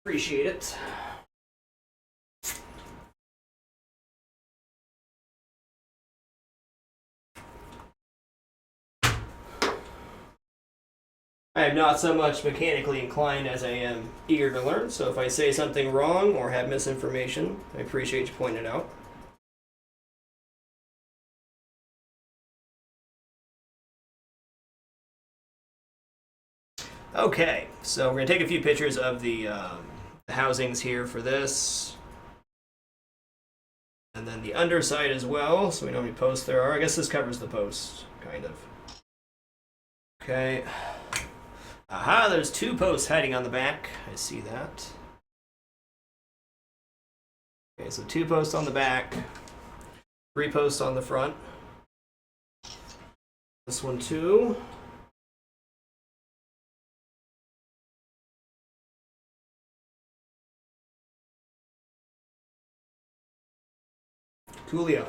Appreciate it. I am not so much mechanically inclined as I am eager to learn, so if I say something wrong or have misinformation, I appreciate you pointing it out. Okay, so we're going to take a few pictures of the housings here for this. And then the underside as well, so we know how many posts there are. I guess this covers the posts, kind of. Okay. Aha, there's 2 posts hiding on the back. I see that. Okay, so 2 posts on the back, 3 posts on the front. This one too. Coolio.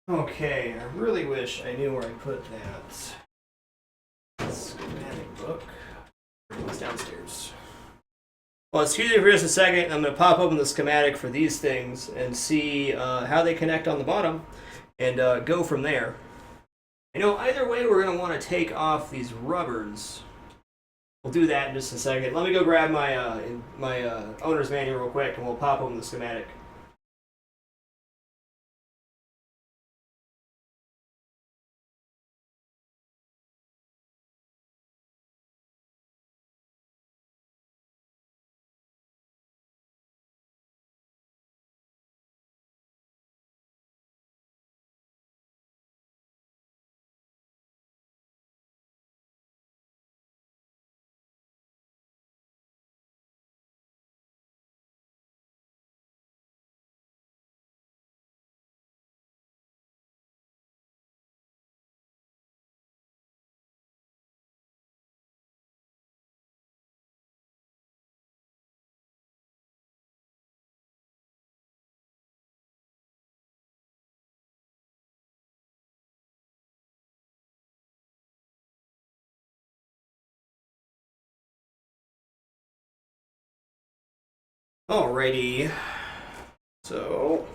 Okay, I really wish I knew where I put that schematic book. It's downstairs. Well, excuse me for just a second. I'm going to pop open the schematic for these things and see how they connect on the bottom and go from there. You know, either way, we're going to want to take off these rubbers. We'll do that in just a second. Let me go grab my owner's manual real quick, and we'll pop open the schematic. Alrighty. So,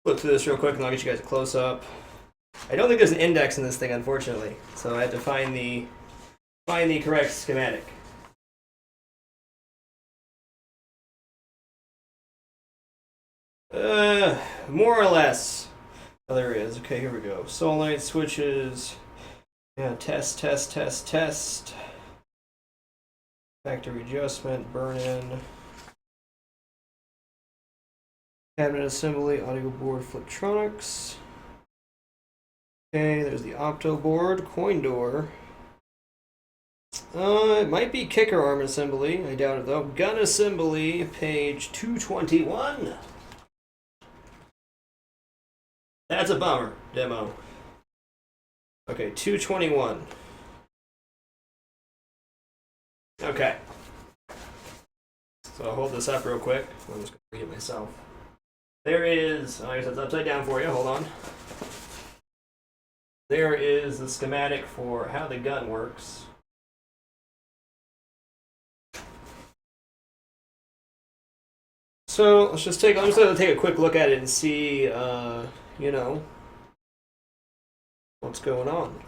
look through this real quick and I'll get you guys a close-up. I don't think there's an index in this thing, unfortunately, so I have to find the correct schematic. More or less. Oh, there it is. Okay, here we go. Solenoid switches. Yeah, test. Factory adjustment, burn-in. Cabinet assembly, audio board, Fliptronics. Okay, there's the opto board, coin door. It might be kicker arm assembly. I doubt it though. Gun assembly, page 221. That's a bummer. Demo. Okay, 221. Okay. So I'll hold this up real quick. I'm just going to read it myself. There is, I guess it's upside down for you, hold on. There is the schematic for how the gun works. So let's just I'm just going to take a quick look at it and see, you know, what's going on.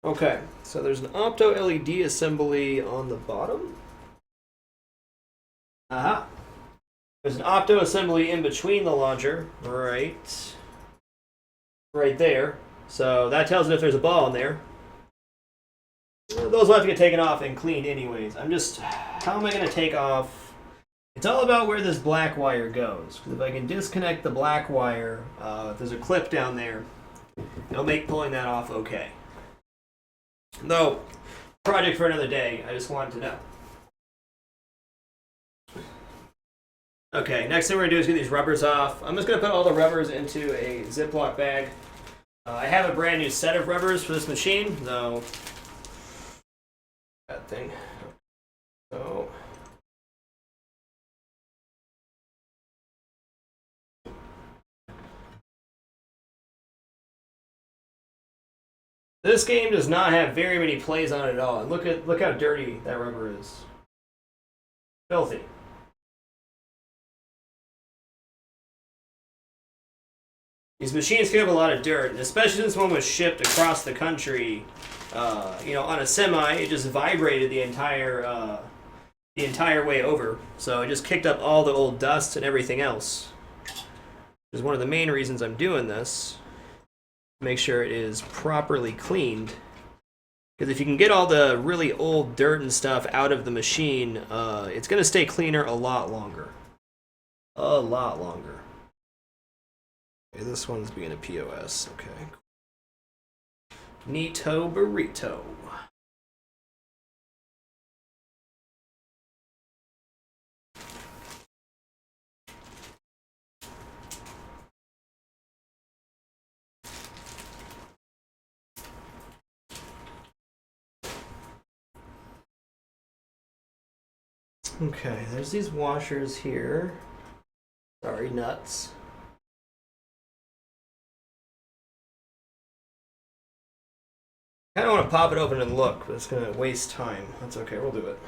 Okay, so there's an opto LED assembly on the bottom. Aha. There's an opto assembly in between the launcher, right there. So that tells it if there's a ball in there. Those will have to get taken off and cleaned anyways. How am I going to take off? It's all about where this black wire goes. Because if I can disconnect the black wire, if there's a clip down there, it'll make pulling that off okay. No, project for another day. I just wanted to know. Okay, next thing we're going to do is get these rubbers off. I'm just going to put all the rubbers into a Ziploc bag. I have a brand new set of rubbers for this machine, though. That thing. So. This game does not have very many plays on it at all. And look how dirty that rubber is. Filthy. These machines pick up a lot of dirt, and especially this one was shipped across the country. On a semi, it just vibrated the entire way over. So it just kicked up all the old dust and everything else. Which is one of the main reasons I'm doing this. Make sure it is properly cleaned. Because if you can get all the really old dirt and stuff out of the machine, it's going to stay cleaner a lot longer. A lot longer. Okay, this one's being a POS. Okay. Neato burrito. Okay, there's these washers here. Sorry, nuts. I don't want to pop it open and look, but it's going to waste time. That's okay, we'll do it.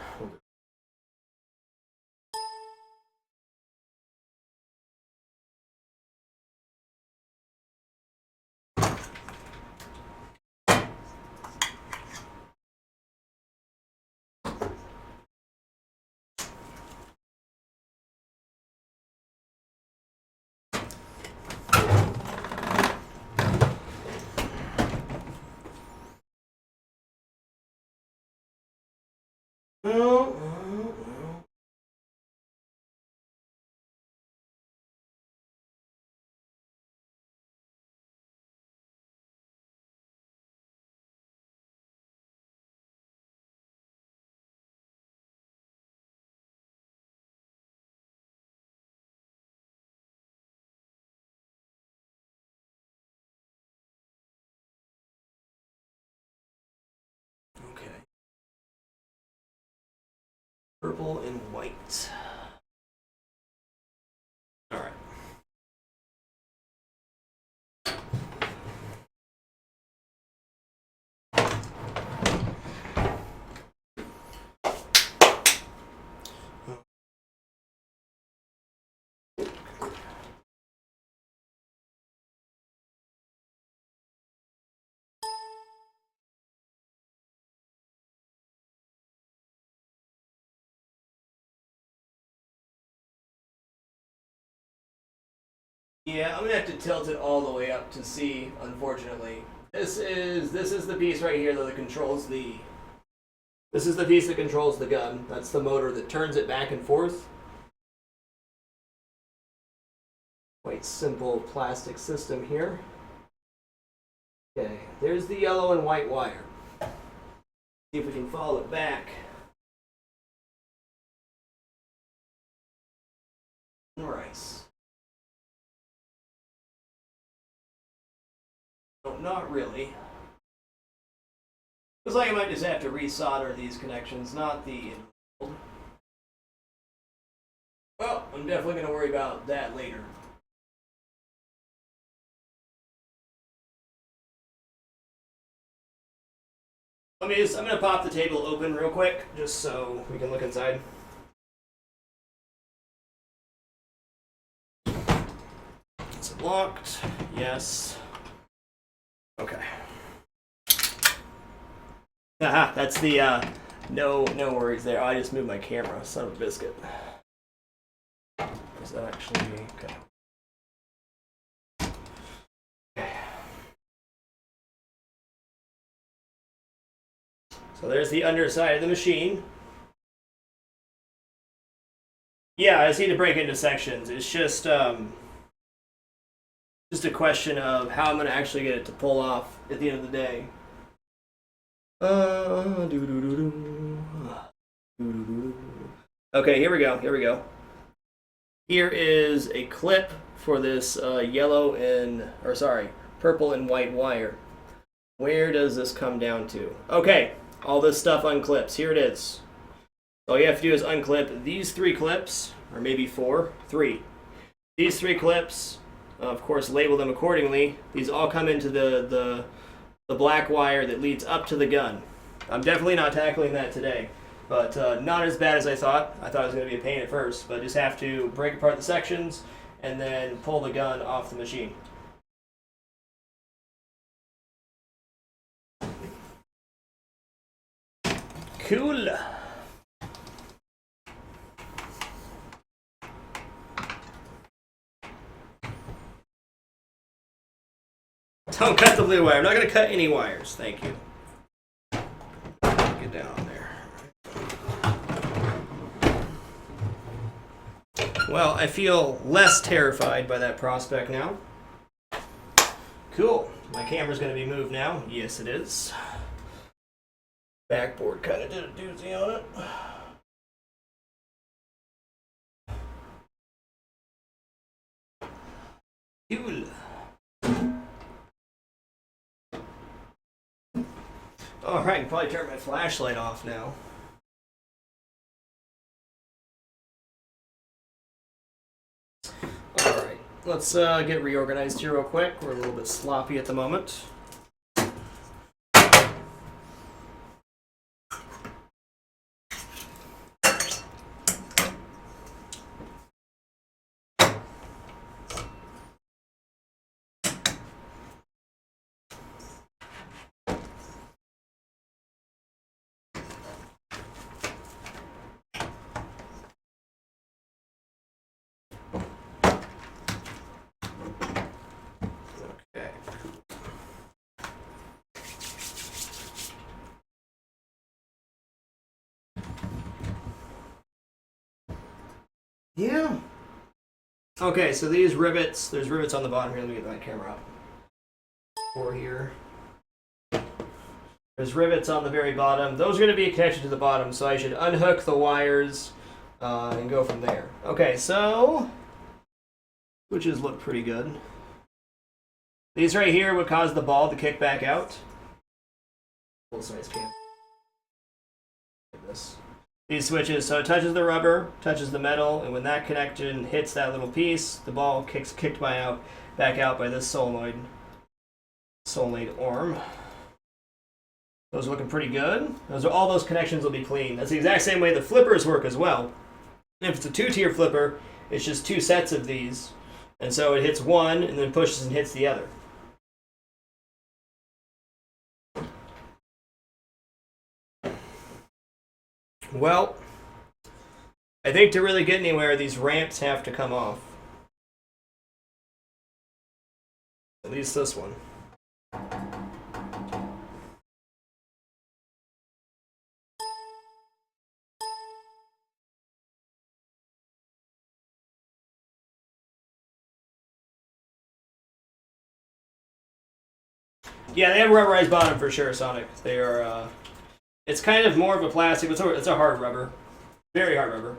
Okay. Purple and white. All right. Yeah, I'm gonna have to tilt it all the way up to see, unfortunately. This is the piece right here that controls the this is the piece that controls the gun. That's the motor that turns it back and forth. Quite simple plastic system here. Okay, there's the yellow and white wire. See if we can follow it back. Nice. No, not really. Looks like I might just have to resolder these connections, not the... Well, I'm definitely going to worry about that later. I'm going to pop the table open real quick, just so we can look inside. Is it locked? Yes. Okay. Aha, that's the, no worries there. Oh, I just moved my camera, son of a biscuit. Is that actually, okay. So there's the underside of the machine. Yeah, I just need to break it into sections. It's just a question of how I'm going to actually get it to pull off at the end of the day. Okay, here we go. Here is a clip for this purple and white wire. Where does this come down to? Okay, all this stuff unclips. Here it is. All you have to do is unclip these 3 clips, or maybe 4, 3. These 3 clips, of course, label them accordingly. These all come into the the black wire that leads up to the gun. I'm definitely not tackling that today, but not as bad as I thought. I thought it was going to be a pain at first, but just have to break apart the sections and then pull the gun off the machine. Cool. Don't cut the blue wire. I'm not going to cut any wires. Thank you. Get down there. Well, I feel less terrified by that prospect now. Cool. My camera's going to be moved now. Yes, it is. Backboard kind of did a doozy on it. Cool. All right, I can probably turn my flashlight off now. All right, let's get reorganized here real quick. We're a little bit sloppy at the moment. Yeah. Okay, so these rivets, there's rivets on the bottom here. Let me get my camera up. Or here. There's rivets on the very bottom. Those are going to be connected to the bottom, so I should unhook the wires and go from there. Okay, so switches look pretty good. These right here would cause the ball to kick back out. Full size cam. Like this. These switches, so it touches the rubber, touches the metal, and when that connection hits that little piece, the ball kicked back out by this solenoid arm. Those are looking pretty good. All those connections will be clean. That's the exact same way the flippers work as well. If it's a 2-tier flipper, it's just 2 sets of these, and so it hits one and then pushes and hits the other. Well, I think to really get anywhere, these ramps have to come off. At least this one. Yeah, they have a rubberized bottom for sure, Sonic. They are, it's kind of more of a plastic, but it's a hard rubber. Very hard rubber.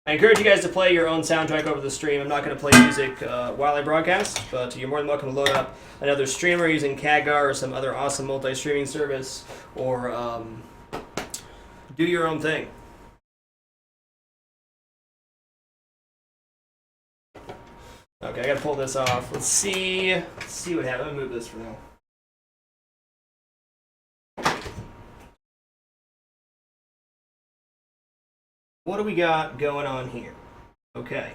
I encourage you guys to play your own soundtrack over the stream. I'm not going to play music while I broadcast, but you're more than welcome to load up another streamer using CAGR or some other awesome multi-streaming service, or do your own thing. Okay, I gotta pull this off. Let's see what happens. I'm gonna move this for now. What do we got going on here? Okay.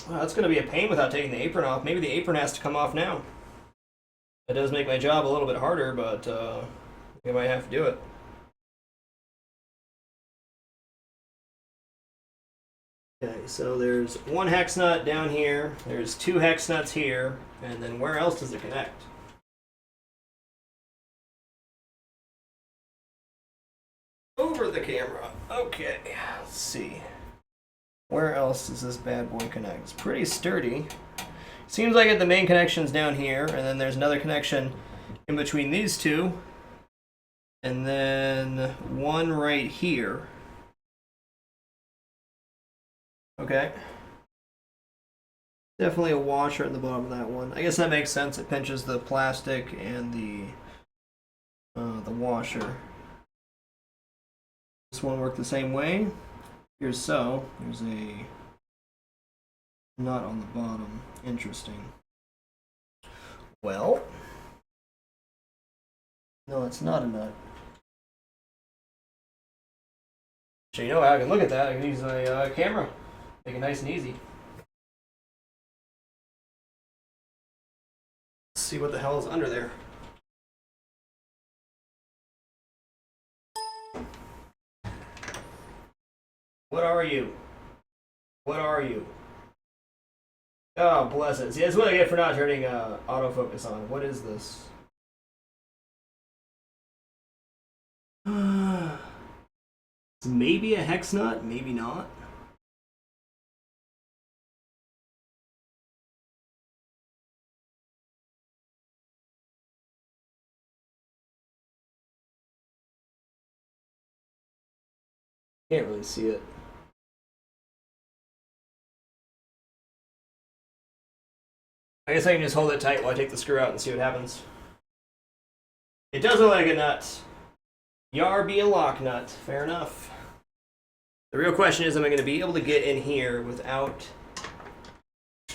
Well, that's gonna be a pain without taking the apron off. Maybe the apron has to come off now. That does make my job a little bit harder, but I might have to do it. Okay, so there's one hex nut down here, there's 2 hex nuts here, and then where else does it connect? Over the camera. Okay, let's see. Where else does this bad boy connect? It's pretty sturdy. Seems like the main connection's down here, and then there's another connection in between these two, and then one right here. Okay. Definitely a washer at the bottom of that one. I guess that makes sense. It pinches the plastic and the washer. This one worked the same way. Here's so. There's a nut on the bottom. Interesting. Well, no, it's not a nut. So you know how I can look at that. I can use my camera. Make it nice and easy. Let's see what the hell is under there. What are you? What are you? Oh, bless it. See, that's what I get for not turning autofocus on. What is this? It's maybe a hex nut, maybe not. Can't really see it. I guess I can just hold it tight while I take the screw out and see what happens. It does look like a nut. Yar be a lock nut. Fair enough. The real question is, am I going to be able to get in here without...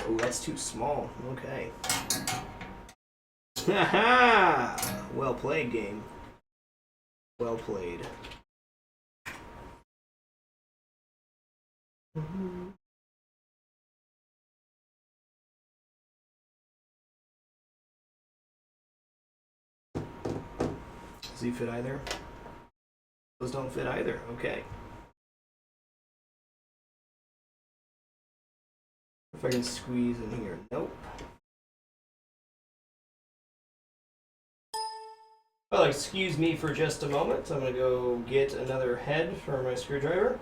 Oh, that's too small. Okay. Haha! Well played, game. Well played. Does he fit either? Those don't fit either. Okay. If I can squeeze in here. Nope. Well, excuse me for just a moment. I'm going to go get another head for my screwdriver.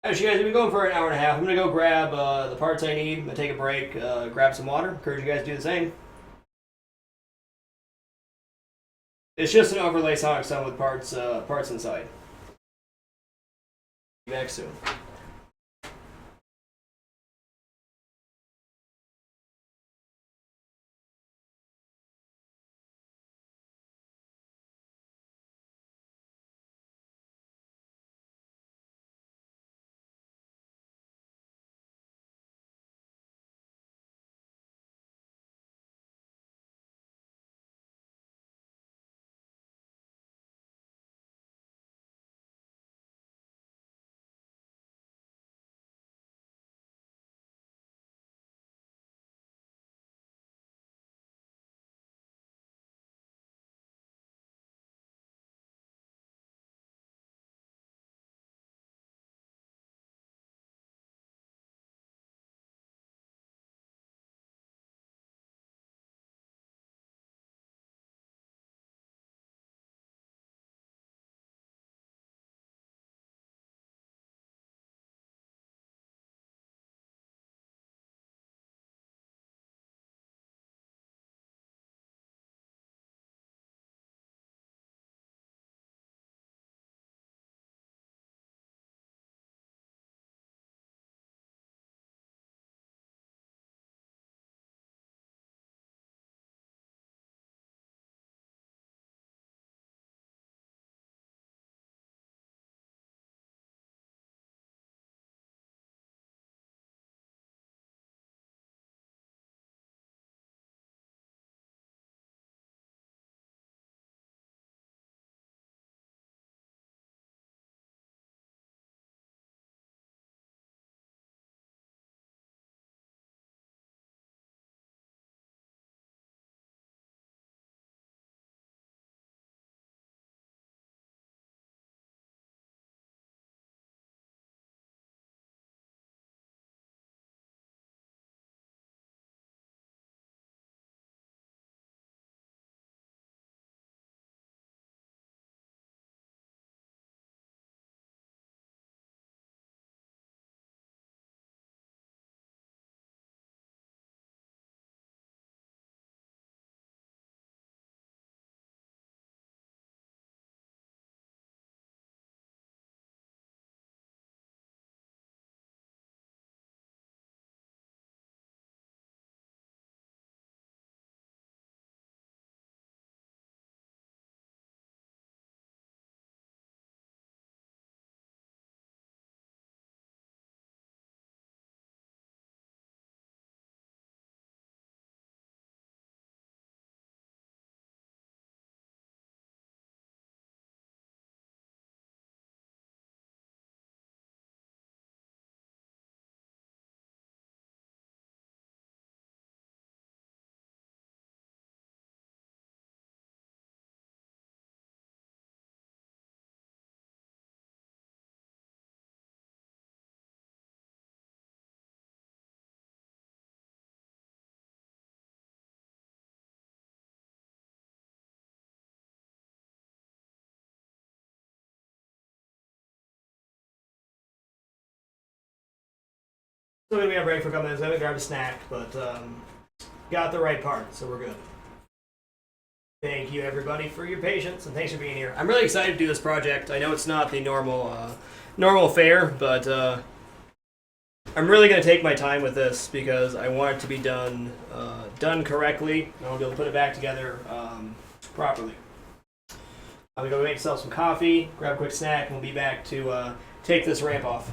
As you guys have been going for an hour and a half, I'm going to go grab the parts I need. I'm going to take a break, grab some water. Encourage you guys to do the same. It's just an overlay Sonic Sun with parts inside. Be back soon. Still gonna be on break for a couple minutes. I'm gonna grab a snack, but got the right part, so we're good. Thank you, everybody, for your patience, and thanks for being here. I'm really excited to do this project. I know it's not the normal fare, but I'm really going to take my time with this because I want it to be done correctly. I want to be able to put it back together properly. I'm going to go make myself some coffee, grab a quick snack, and we'll be back to take this ramp off.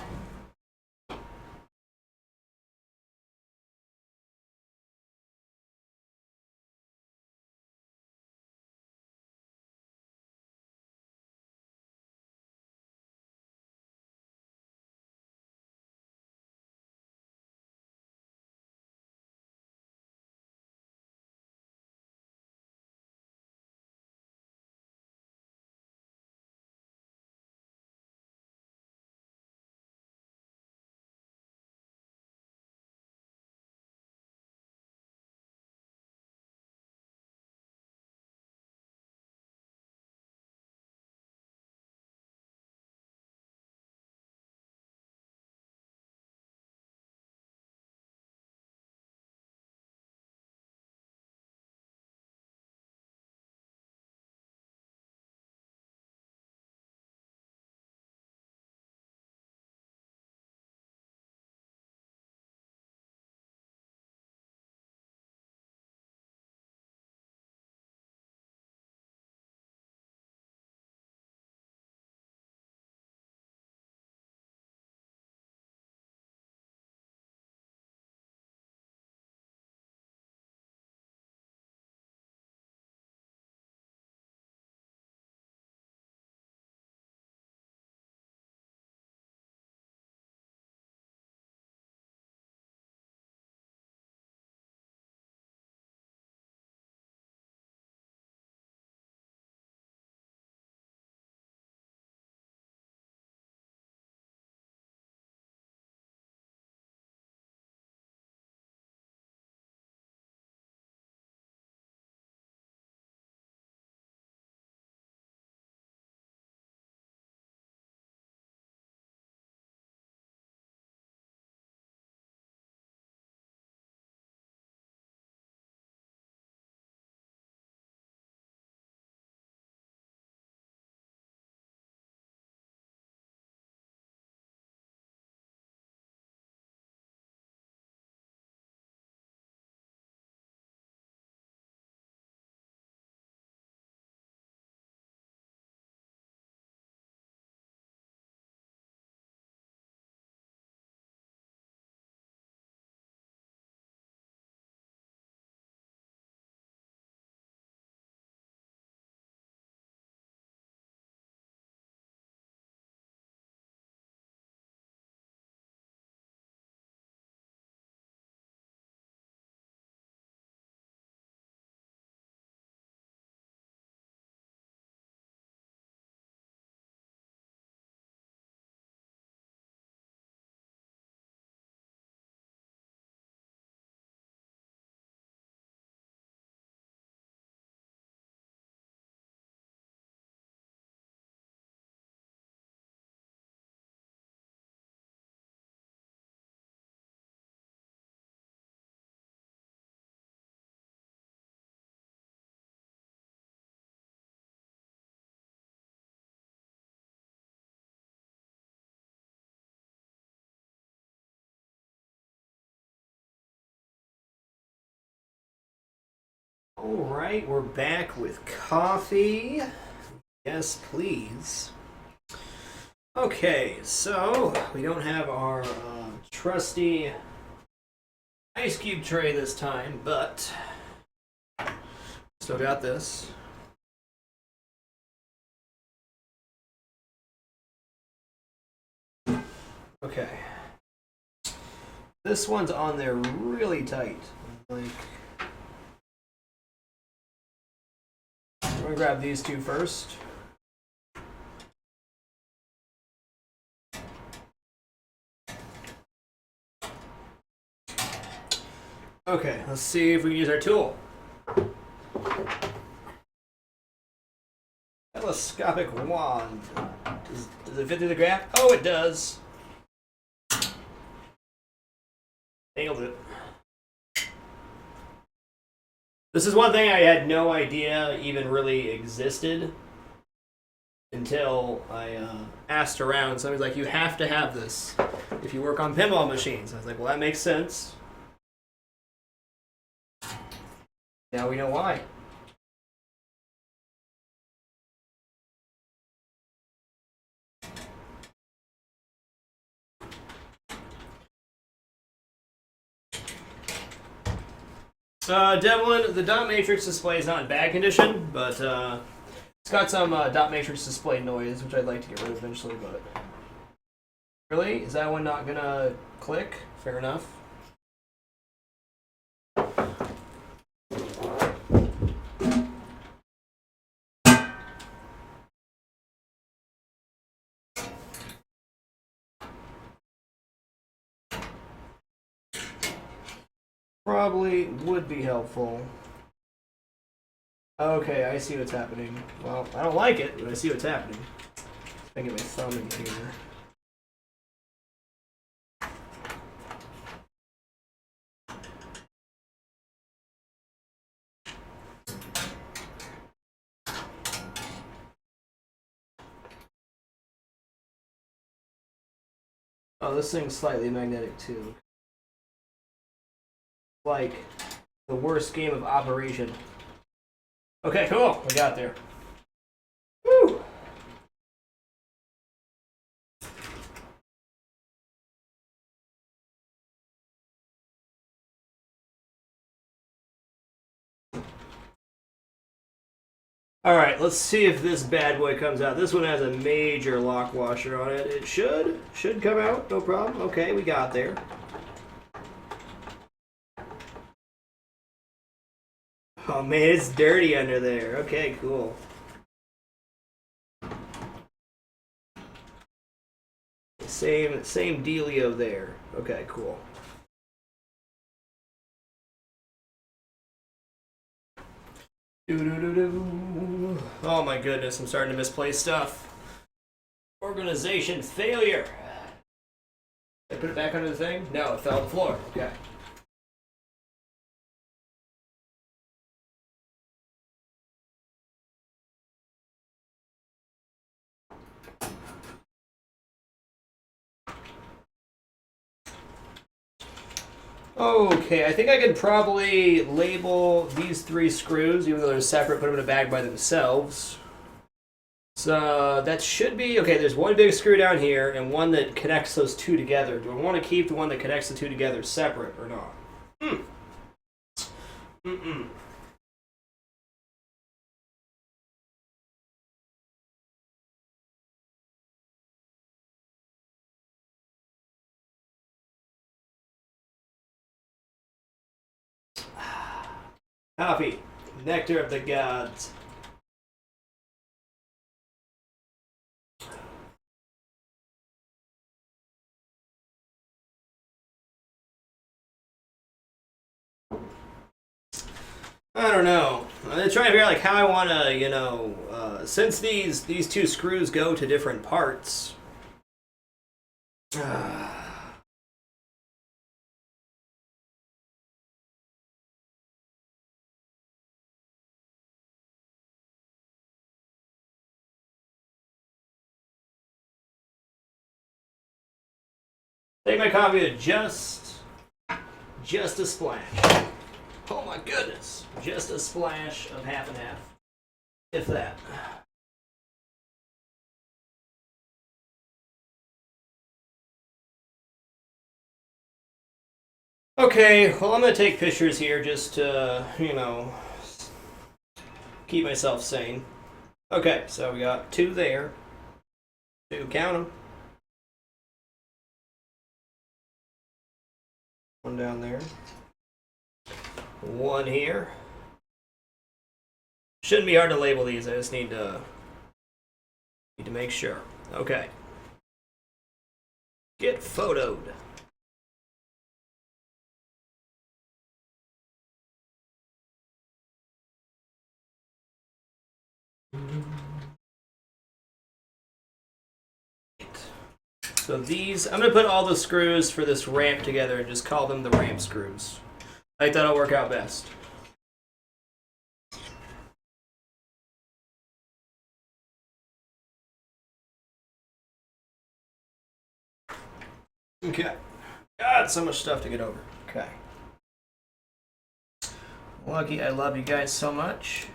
All right, we're back with coffee. Yes, please. Okay, so we don't have our trusty ice cube tray this time, but still got this. Okay. This one's on there really tight. Like, I'm gonna grab these two first. Okay, let's see if we can use our tool. Telescopic wand. Does it fit through the gap? Oh, it does. This is one thing I had no idea even really existed until I asked around. Somebody's like, you have to have this if you work on pinball machines. I was like, well, that makes sense. Now we know why. Devlin, the dot matrix display is not in bad condition, but it's got some dot matrix display noise, which I'd like to get rid of eventually, but... Really? Is that one not gonna click? Fair enough. Probably would be helpful. Okay, I see what's happening. Well, I don't like it, but I see what's happening. I get my thumb in here. Oh, this thing's slightly magnetic too. Like the worst game of Operation. Okay, cool. We got there. Woo! All right, let's see if this bad boy comes out. This one has a major lock washer on it. It should come out, no problem. Okay, we got there. Oh man, it's dirty under there. Okay, cool. Same dealio there. Okay, cool. Oh my goodness, I'm starting to misplace stuff. Organization failure. Did I put it back under the thing? No, it fell on the floor. Okay. Okay, I think I could probably label these 3 screws, even though they're separate, put them in a bag by themselves. So that should be, okay, there's one big screw down here and one that connects those 2 together. Do I want to keep the one that connects the 2 together separate or not? Coffee, nectar of the gods. I don't know. I'm trying to figure out like how I want to, you know, since these 2 screws go to different parts. Take my coffee to just a splash. Oh my goodness. Just a splash of half and half. If that. Okay, well I'm going to take pictures here just to, you know, keep myself sane. Okay, so we got 2 there. 2, count them. 1 down there. 1 here. Shouldn't be hard to label these. I just need to make sure. Okay. Get photoed. So these, I'm going to put all the screws for this ramp together and just call them the ramp screws. I think that'll work out best. Okay. God, so much stuff to get over. Okay. Lucky, I love you guys so much.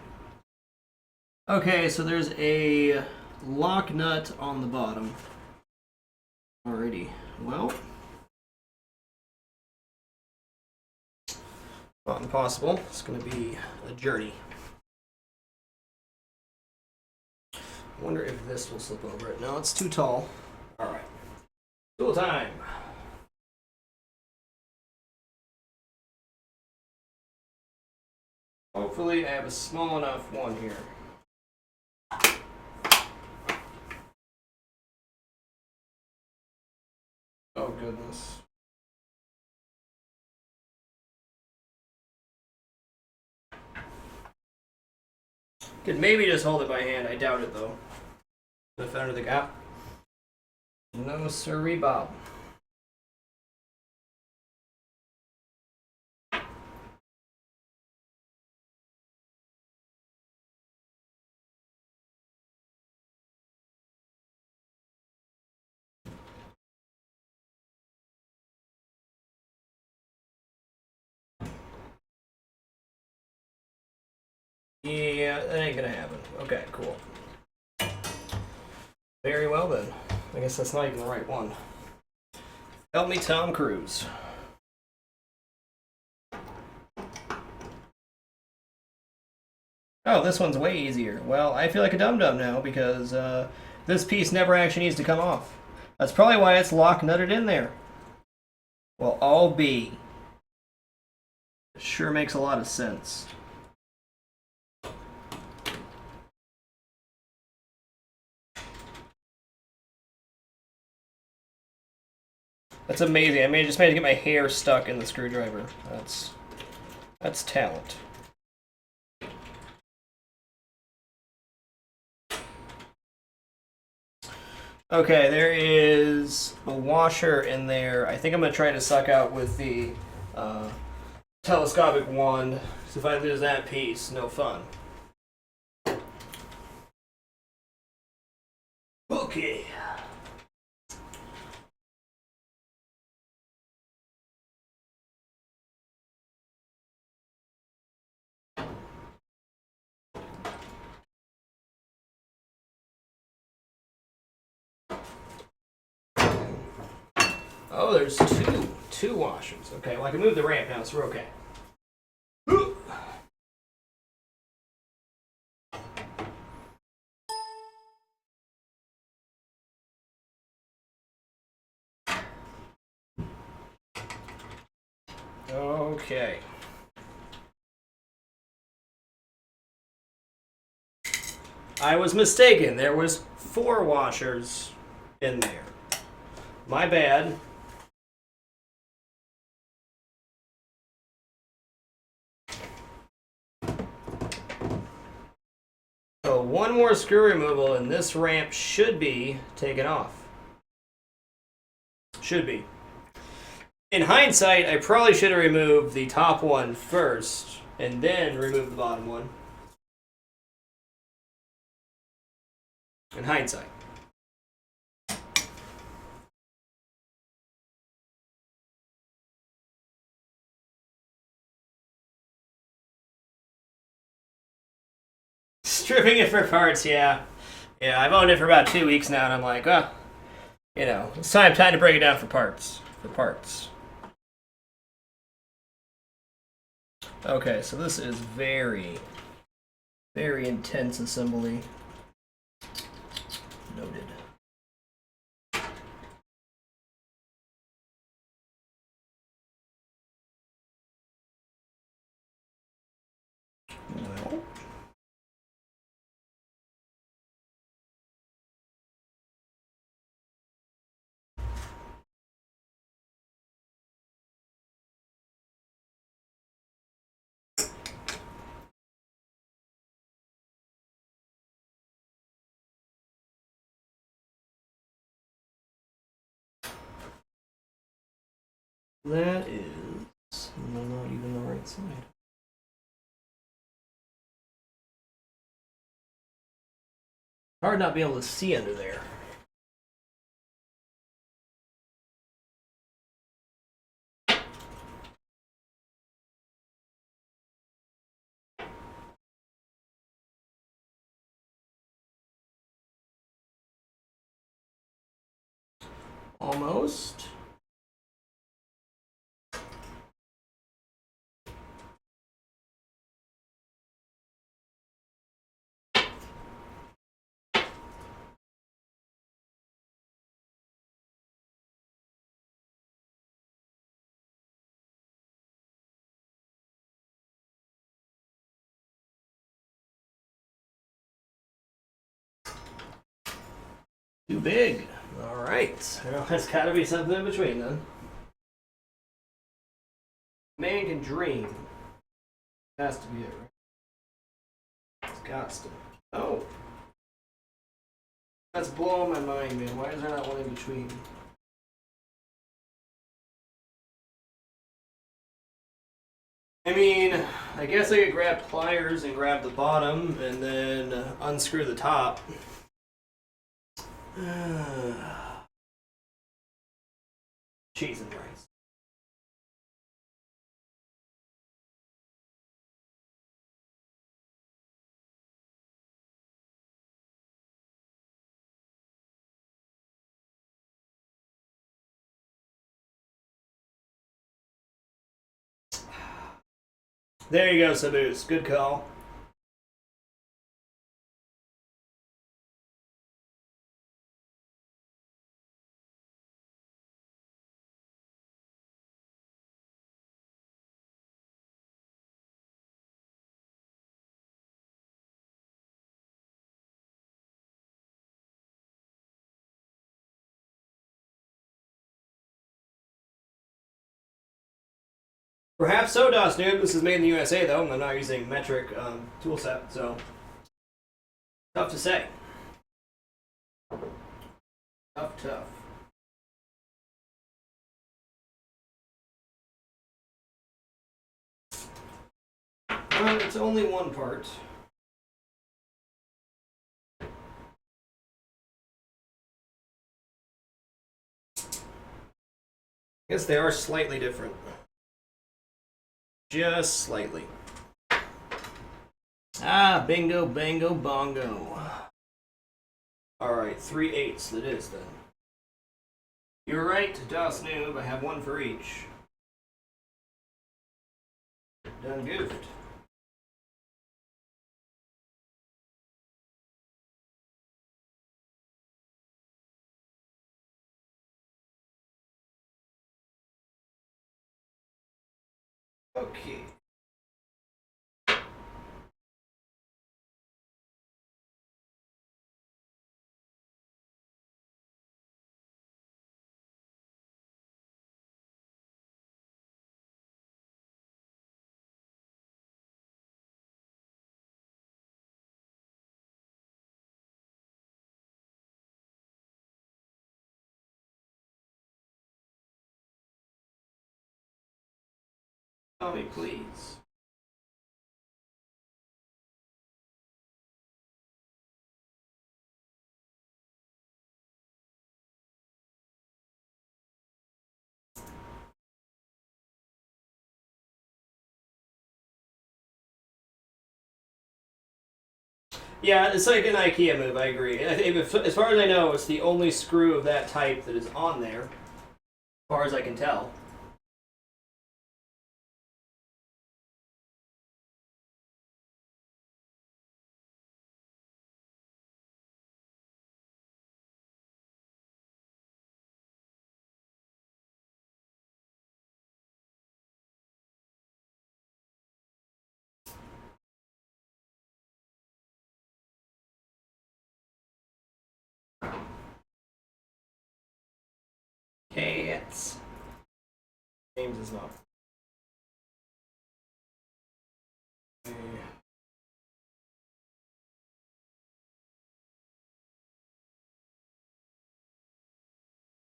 Okay, so there's a lock nut on the bottom. Alrighty. Well, not impossible. It's going to be a journey. I wonder if this will slip over it. No, it's too tall. Alright. Tool time. Hopefully I have a small enough one here. Oh goodness. Could maybe just hold it by hand. I doubt it though. If under the gap. No siree, Bob. Yeah, that ain't gonna happen. Okay, cool. Very well then. I guess that's not even the right one. Help me, Tom Cruise. Oh, this one's way easier. Well, I feel like a dum-dum now because this piece never actually needs to come off. That's probably why it's lock nutted in there. Well, all B. Sure makes a lot of sense. That's amazing. I just managed to get my hair stuck in the screwdriver. That's talent. Okay, there is a washer in there. I think I'm gonna try to suck out with the telescopic wand. So if I lose that piece, no fun. Okay. Oh, there's two washers. Okay, well I can move the ramp now, so we're okay. Okay. I was mistaken. There was 4 washers in there. My bad. So one more screw removal and this ramp should be taken off. Should be. In hindsight, I probably should have removed the top one first and then removed the bottom one. In hindsight. Stripping it for parts, yeah. Yeah, I've owned it for about 2 weeks now and I'm like, oh, you know, it's time to break it down for parts. Okay, so this is very, very intense assembly. Noted. Well. That is not even the right side. Hard not being able to see under there. Almost. Too big. All right. Well, there's got to be something in between then. Man can dream. Has to be it, right? It's got to. Oh. That's blowing my mind, man. Why is there not one in between? I mean, I guess I could grab pliers and grab the bottom and then unscrew the top. Cheese and rice. There you go, Saboose. Good call. Perhaps so, DOS Noob. This is made in the USA, though, and I'm not using metric tool set, so tough to say. Tough. Well, it's only one part. I guess they are slightly different. Just slightly. Ah, bingo, bango, bongo. Alright, 3/8 it is then. You're right, DOS Noob. I have one for each. Done goofed. Okay. Tell me, please. Yeah, it's like an IKEA move, I agree. As far as I know, it's the only screw of that type that is on there, as far as I can tell. Cats. James is not.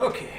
Okay.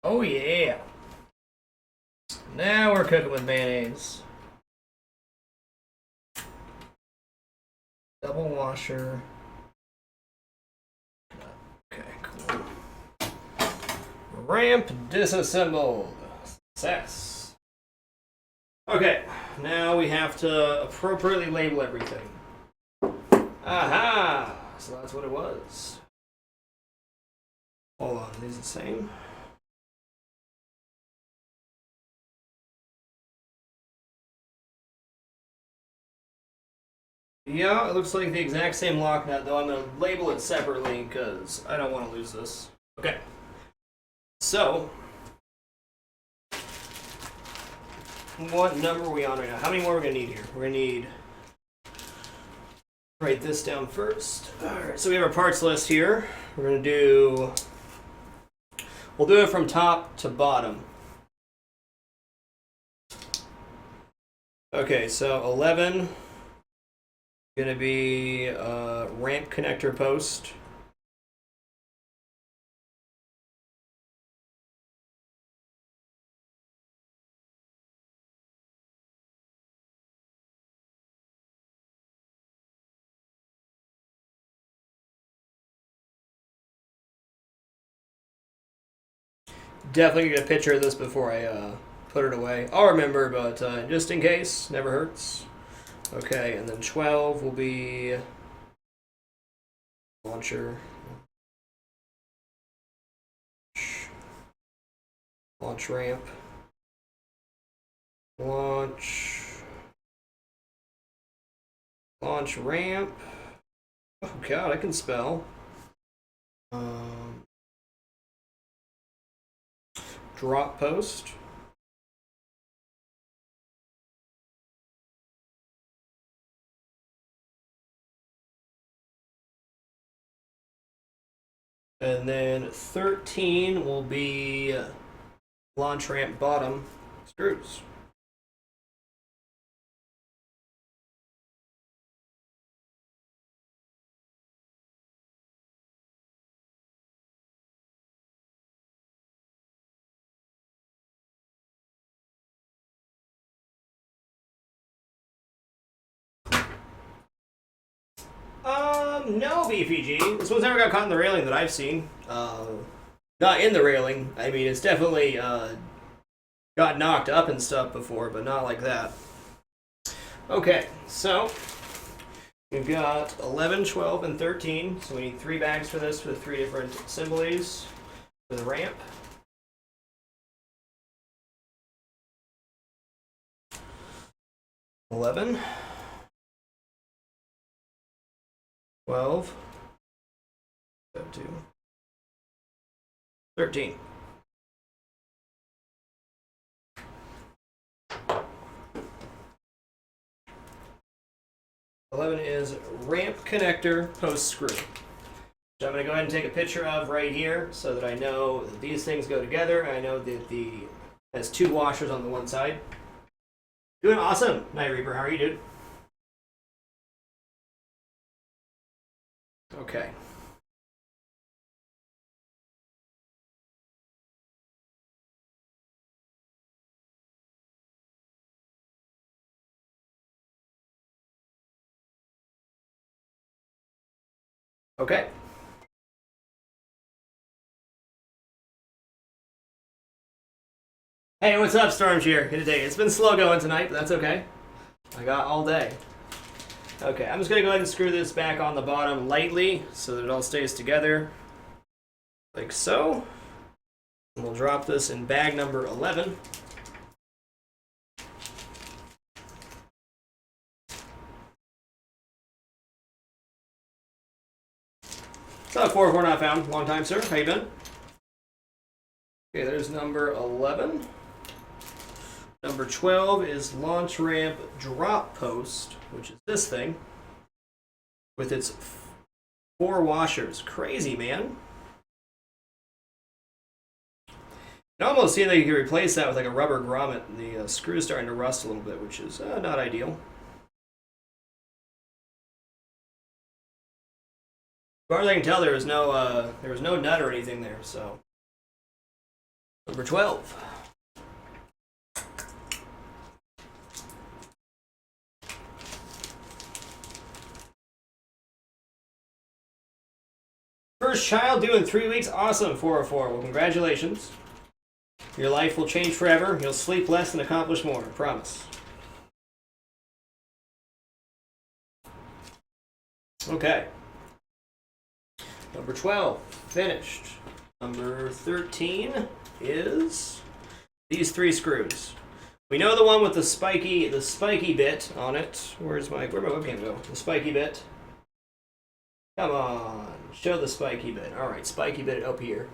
Oh yeah. Now we're cooking with mayonnaise. Double washer. Okay, cool. Ramp disassembled. Success. Okay, now we have to appropriately label everything. Aha! So that's what it was. Hold on, are these the same? Yeah, it looks like the exact same lock nut, though I'm going to label it separately because I don't want to lose this. Okay. So, what number are we on right now? How many more are we going to need here? We're going to need... Write this down first. Alright, so we have our parts list here. We're going to do... We'll do it from top to bottom. Okay, so 11... Going to be ramp connector post. Definitely get a picture of this before I put it away. I'll remember, but just in case, never hurts. Okay, and then 12 will be launcher. Launch ramp. Launch ramp. Oh god, I can spell. Drop post. And then 13 will be launch ramp bottom screws. No, BPG. This one's never got caught in the railing that I've seen. Not in the railing. I mean, it's definitely got knocked up and stuff before, but not like that. Okay, so we've got 11, 12, and 13. So we need 3 bags for this with 3 different assemblies for the ramp. $11, 12, 13. $11 is ramp connector post screw. So I'm going to go ahead and take a picture of right here so that I know that these things go together. I know that it has 2 washers on the one side. Doing awesome, Night Reaper. How are you, dude? Okay. Okay. Hey, what's up, Stormshear? Good day. It's been slow going tonight, but that's okay. I got all day. Okay, I'm just going to go ahead and screw this back on the bottom lightly so that it all stays together. Like so. And we'll drop this in bag number 11. What's up, 4 not found? Long time, sir. How you been? Okay, there's number 11. Number 12 is launch ramp drop post, which is this thing, with its 4 washers. Crazy, man. It almost seems like you could replace that with like a rubber grommet. The screw's starting to rust a little bit, which is not ideal. As far as I can tell, there was no nut or anything there, so Number 12. First child due in 3 weeks. Awesome, 404. Well, congratulations. Your life will change forever. You'll sleep less and accomplish more. I promise. Okay. Number 12. Finished. Number 13 is these 3 screws. We know the one with the spiky bit on it. Where'd my webcam go? The spiky bit. Come on, show the spiky bit. All right, spiky bit up here.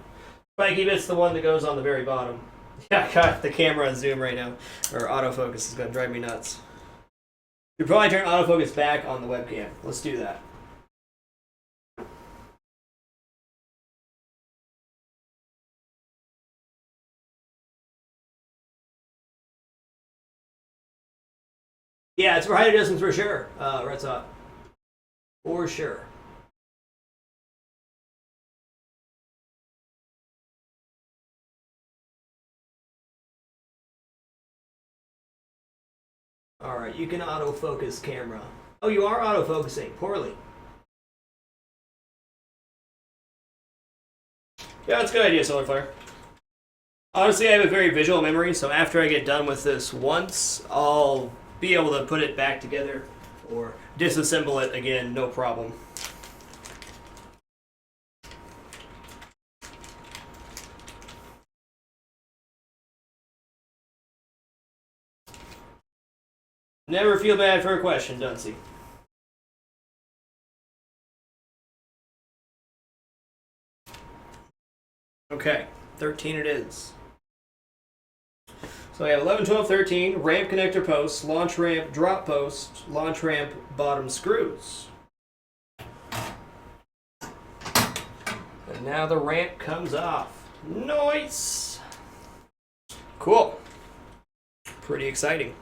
Spiky bit's the one that goes on the very bottom. Yeah, I got the camera on zoom right now, or autofocus is gonna drive me nuts. You probably turn autofocus back on the webcam. Let's do that. Yeah, it's for height of distance for sure. Red Sox. For sure. Alright, you can autofocus camera. Oh, you are autofocusing. Poorly. Yeah, that's a good idea, Solar Flare. Honestly, I have a very visual memory, so after I get done with this once, I'll be able to put it back together or disassemble it again, no problem. Never feel bad for a question, Duncy. Okay, 13 it is. So I have 11, 12, 13, ramp connector posts, launch ramp, drop post, launch ramp, bottom screws. And now the ramp comes off. Nice! Cool. Pretty exciting.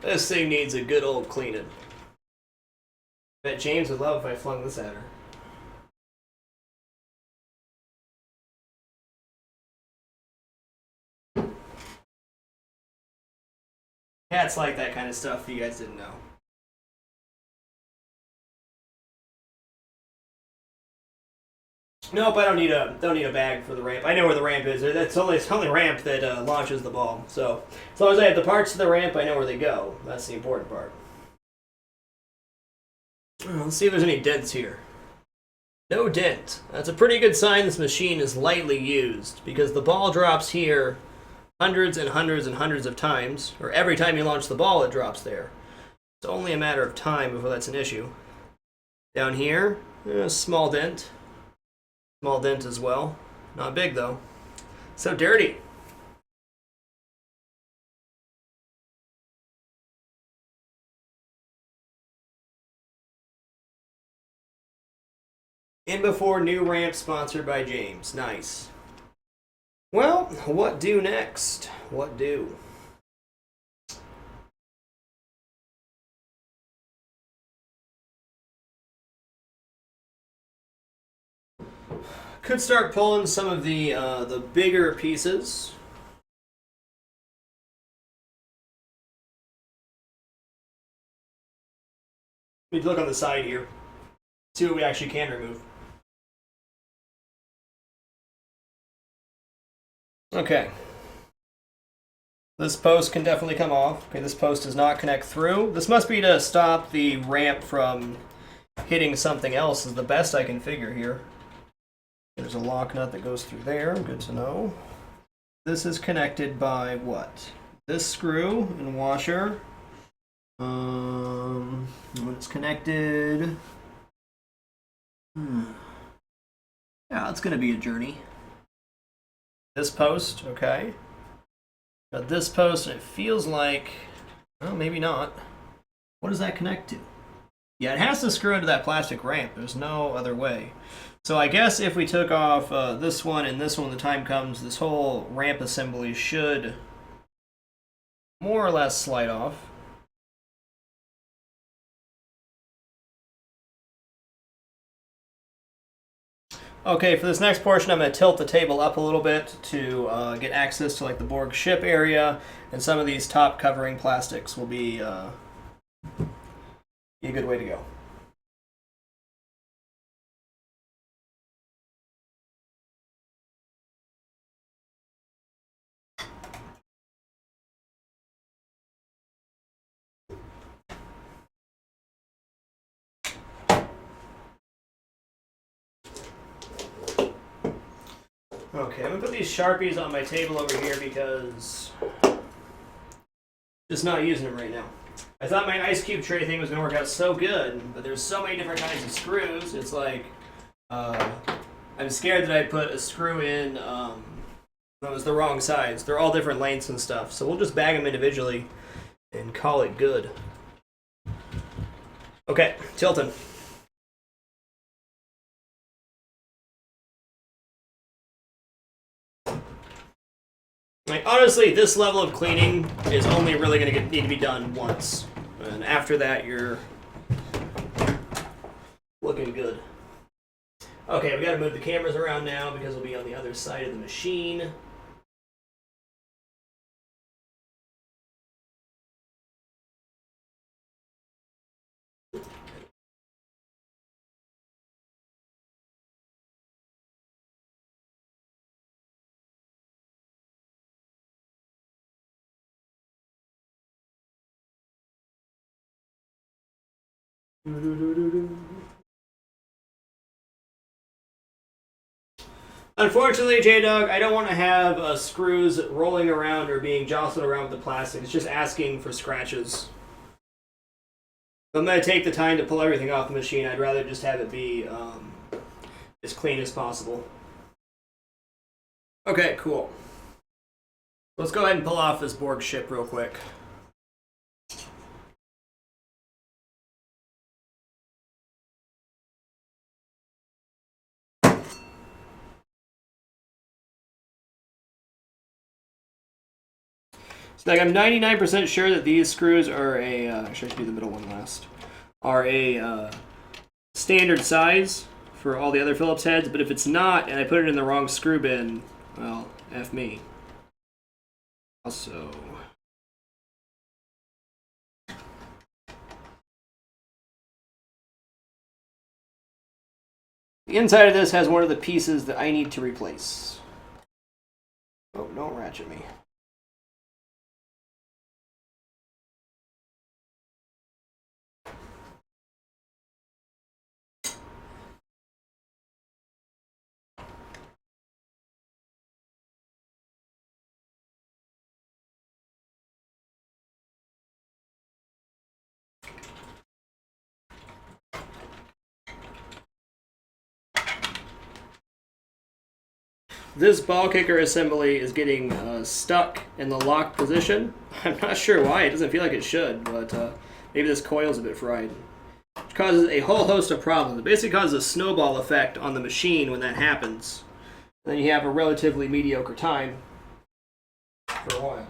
This thing needs a good old cleaning. Bet James would love if I flung this at her. Cats like that kind of stuff if you guys didn't know. Nope, I don't need a bag for the ramp. I know where the ramp is. It's only ramp that launches the ball. So as long as I have the parts of the ramp, I know where they go. That's the important part. Let's see if there's any dents here. No dent. That's a pretty good sign this machine is lightly used, because the ball drops here hundreds and hundreds and hundreds of times, or every time you launch the ball it drops there. It's only a matter of time before that's an issue. Down here, a small dent. Small dent as well. Not big though. So dirty. In before new ramp sponsored by James. Nice. Well, what do next? What do? Could start pulling some of the bigger pieces. Let me look on the side here. See what we actually can remove. Okay. This post can definitely come off. Okay, this post does not connect through. This must be to stop the ramp from hitting something else, is the best I can figure here. There's a lock nut that goes through there. Good to know. This is connected by what? This screw and washer. When it's connected... Yeah, it's going to be a journey. This post, okay. Got this post, and it feels like... Well, maybe not. What does that connect to? Yeah, it has to screw into that plastic ramp. There's no other way. So I guess if we took off this one and this one when the time comes, this whole ramp assembly should more or less slide off. Okay, for this next portion, I'm going to tilt the table up a little bit to get access to like the Borg ship area, and some of these top covering plastics will be a good way to go. Okay, I'm going to put these Sharpies on my table over here because just not using them right now. I thought my ice cube tray thing was going to work out so good, but there's so many different kinds of screws. It's like I'm scared that I put a screw in that was the wrong size. They're all different lengths and stuff, so we'll just bag them individually and call it good. Okay, tilting. Like, honestly, this level of cleaning is only really going to need to be done once. And after that, you're looking good. Okay, we got to move the cameras around now because we'll be on the other side of the machine. Unfortunately, J-Dog, I don't want to have screws rolling around or being jostled around with the plastic. It's just asking for scratches. If I'm going to take the time to pull everything off the machine, I'd rather just have it be as clean as possible. Okay, cool. Let's go ahead and pull off this Borg ship real quick. So like I'm 99% sure that these screws are a, actually I should do the middle one last, are a standard size for all the other Phillips heads, but if it's not and I put it in the wrong screw bin, well, F me. Also, the inside of this has one of the pieces that I need to replace. Oh, don't ratchet me. This ball kicker assembly is getting stuck in the locked position. I'm not sure why. It doesn't feel like it should, but maybe this coil's a bit fried. Which causes a whole host of problems. It basically causes a snowball effect on the machine when that happens. And then you have a relatively mediocre time for a while.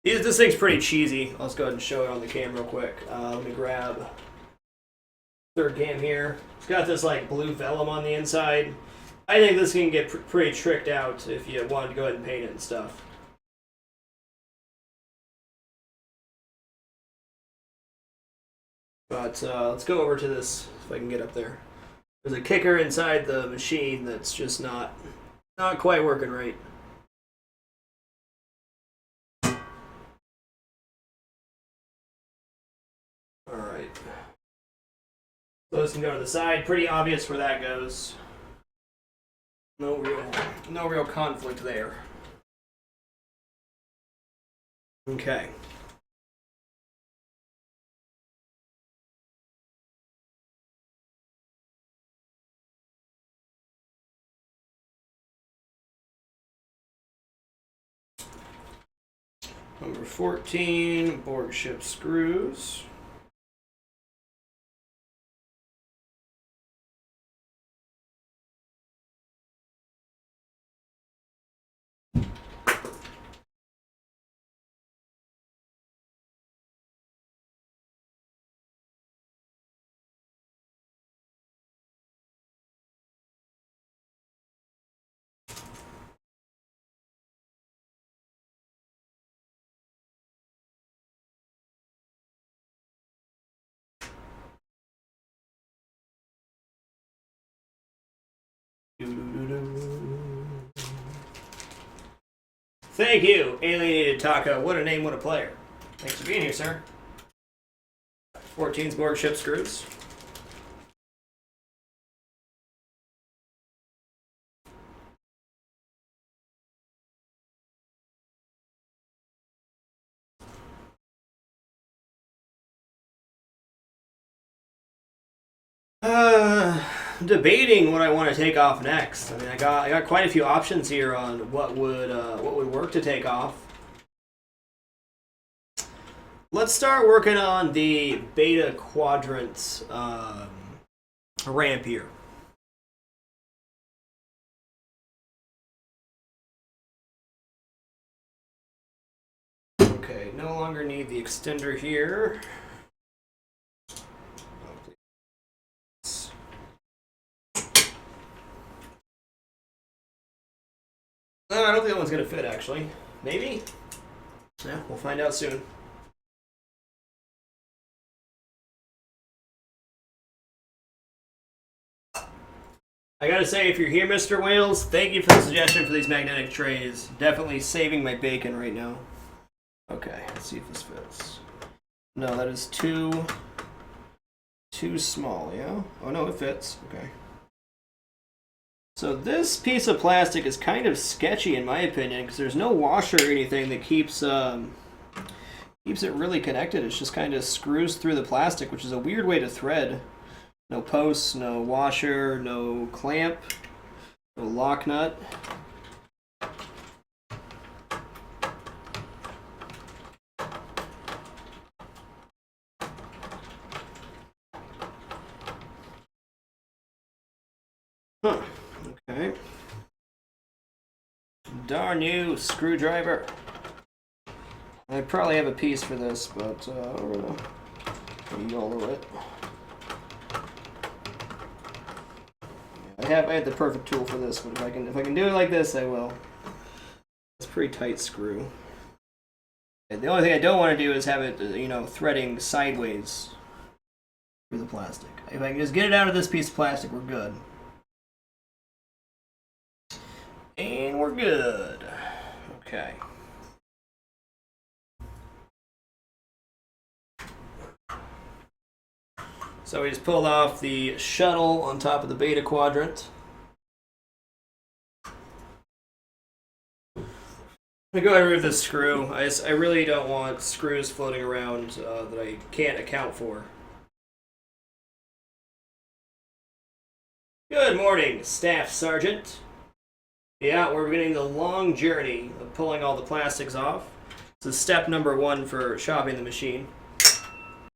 This thing's pretty cheesy. Let's go ahead and show it on the cam real quick. Let me grab third cam here. It's got this like blue vellum on the inside. I think this can get pretty tricked out if you wanted to go ahead and paint it and stuff. But let's go over to this, if I can get up there. There's a kicker inside the machine that's just not quite working right. Alright. So this can go to the side. Pretty obvious where that goes. No real conflict there. Okay. Number 14, Borg ship screws. Thank you, Alienated Taco. What a name, what a player. Thanks for being here, sir. 14's board ship screws. Debating what I want to take off next. I mean, I got quite a few options here on what would work to take off. Let's start working on the beta quadrant ramp here. Okay, no longer need the extender here. I don't think that one's going to fit, actually. Maybe? Yeah, we'll find out soon. I gotta say, if you're here, Mr. Wales, thank you for the suggestion for these magnetic trays. Definitely saving my bacon right now. Okay, let's see if this fits. No, that is too small, yeah? Oh no, it fits. Okay. So this piece of plastic is kind of sketchy in my opinion because there's no washer or anything that keeps it really connected. It's just kind of screws through the plastic, which is a weird way to thread. No posts, no washer, no clamp, no lock nut. Huh. Okay. Darn you, screwdriver. I probably have a piece for this, but we're gonna YOLO it. I have the perfect tool for this, but if I can do it like this, I will. It's a pretty tight screw. And the only thing I don't want to do is have it, threading sideways through the plastic. If I can just get it out of this piece of plastic, we're good. And we're good. Okay. So we just pulled off the shuttle on top of the beta quadrant. I'm gonna go ahead and remove this screw. I really don't want screws floating around that I can't account for. Good morning, Staff Sergeant. Yeah, we're beginning the long journey of pulling all the plastics off. This is step number 1 for shopping the machine.